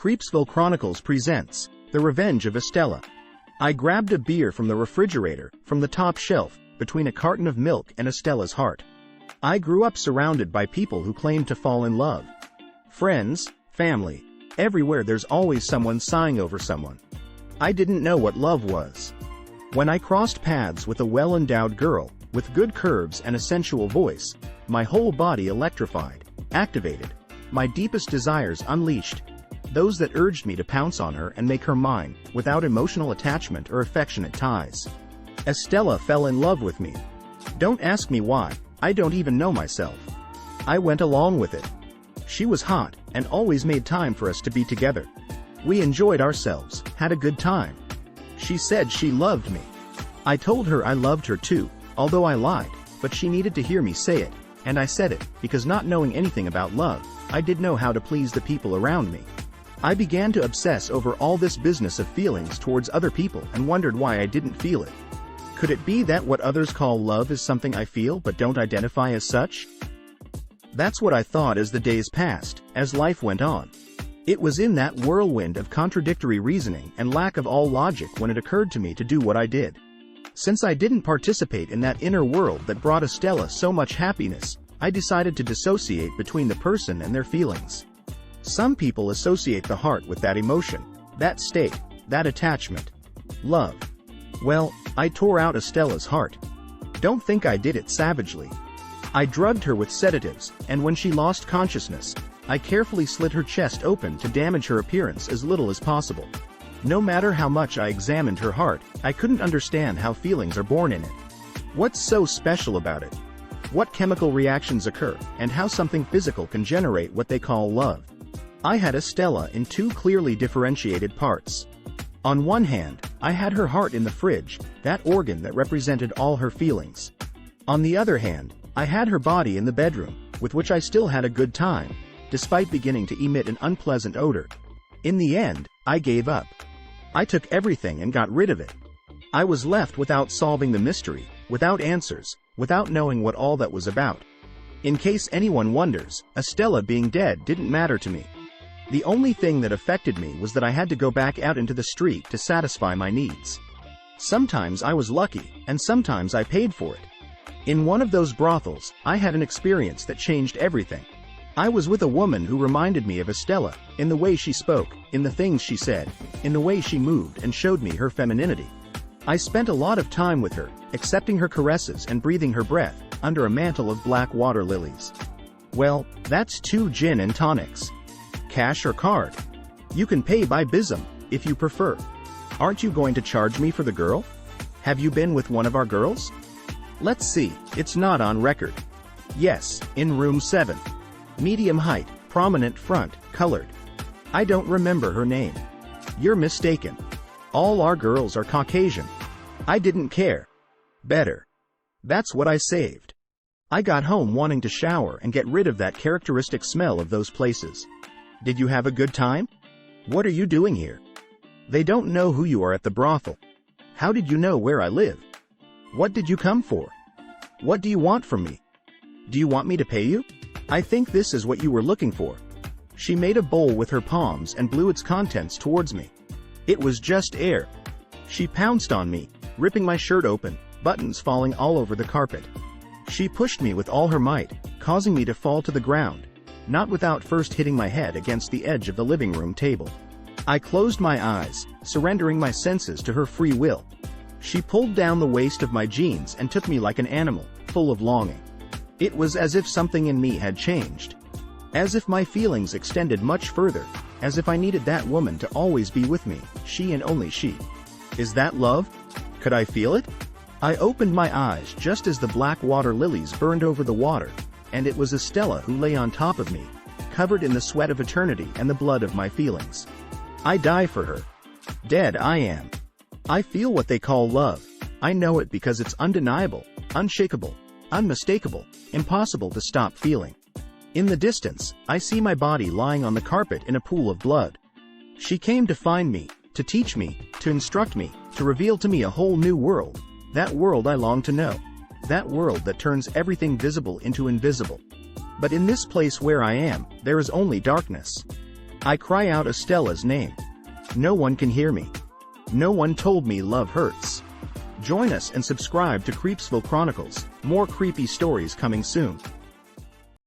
Creepsville Chronicles presents The Revenge of Estela. I grabbed a beer from the refrigerator, from the top shelf, between a carton of milk and Estela's heart. I grew up surrounded by people who claimed to fall in love. Friends, family, everywhere there's always someone sighing over someone. I didn't know what love was. When I crossed paths with a well-endowed girl, with good curves and a sensual voice, my whole body electrified, activated, my deepest desires unleashed. Those that urged me to pounce on her and make her mine, without emotional attachment or affectionate ties. Estela fell in love with me. Don't ask me why, I don't even know myself. I went along with it. She was hot, and always made time for us to be together. We enjoyed ourselves, had a good time. She said she loved me. I told her I loved her too, although I lied, but she needed to hear me say it, and I said it, because not knowing anything about love, I didn't know how to please the people around me. I began to obsess over all this business of feelings towards other people and wondered why I didn't feel it. Could it be that what others call love is something I feel but don't identify as such? That's what I thought as the days passed, as life went on. It was in that whirlwind of contradictory reasoning and lack of all logic when it occurred to me to do what I did. Since I didn't participate in that inner world that brought Estela so much happiness, I decided to dissociate between the person and their feelings. Some people associate the heart with that emotion, that state, that attachment. Love. Well, I tore out Estela's heart. Don't think I did it savagely. I drugged her with sedatives, and when she lost consciousness, I carefully slit her chest open to damage her appearance as little as possible. No matter how much I examined her heart, I couldn't understand how feelings are born in it. What's so special about it? What chemical reactions occur, and how something physical can generate what they call love. I had Estela in two clearly differentiated parts. On one hand, I had her heart in the fridge, that organ that represented all her feelings. On the other hand, I had her body in the bedroom, with which I still had a good time, despite beginning to emit an unpleasant odor. In the end, I gave up. I took everything and got rid of it. I was left without solving the mystery, without answers, without knowing what all that was about. In case anyone wonders, Estela being dead didn't matter to me. The only thing that affected me was that I had to go back out into the street to satisfy my needs. Sometimes I was lucky, and sometimes I paid for it. In one of those brothels, I had an experience that changed everything. I was with a woman who reminded me of Estela, in the way she spoke, in the things she said, in the way she moved and showed me her femininity. I spent a lot of time with her, accepting her caresses and breathing her breath, under a mantle of black water lilies. Well, that's 2 gin and tonics. Cash or card? You can pay by Bizum, if you prefer. Aren't you going to charge me for the girl? Have you been with one of our girls? Let's see, it's not on record. Yes, in room 7. Medium height, prominent front, colored. I don't remember her name. You're mistaken. All our girls are Caucasian. I didn't care. Better. That's what I saved. I got home wanting to shower and get rid of that characteristic smell of those places. Did you have a good time? What are you doing here? They don't know who you are at the brothel. How did you know where I live? What did you come for? What do you want from me? Do you want me to pay you? I think this is what you were looking for. She made a bowl with her palms and blew its contents towards me. It was just air. She pounced on me, ripping my shirt open, buttons falling all over the carpet. She pushed me with all her might, causing me to fall to the ground, not without first hitting my head against the edge of the living room table. I closed my eyes, surrendering my senses to her free will. She pulled down the waist of my jeans and took me like an animal, full of longing. It was as if something in me had changed. As if my feelings extended much further, as if I needed that woman to always be with me, she and only she. Is that love? Could I feel it? I opened my eyes just as the black water lilies burned over the water, and it was Estela who lay on top of me, covered in the sweat of eternity and the blood of my feelings. I die for her. Dead I am. I feel what they call love. I know it because it's undeniable, unshakable, unmistakable, impossible to stop feeling. In the distance, I see my body lying on the carpet in a pool of blood. She came to find me, to teach me, to instruct me, to reveal to me a whole new world, that world I long to know. That world that turns everything visible into invisible. But in this place where I am, there is only darkness. I cry out Estela's name. No one can hear me. No one told me love hurts. Join us and subscribe to Creepsville Chronicles, more creepy stories coming soon.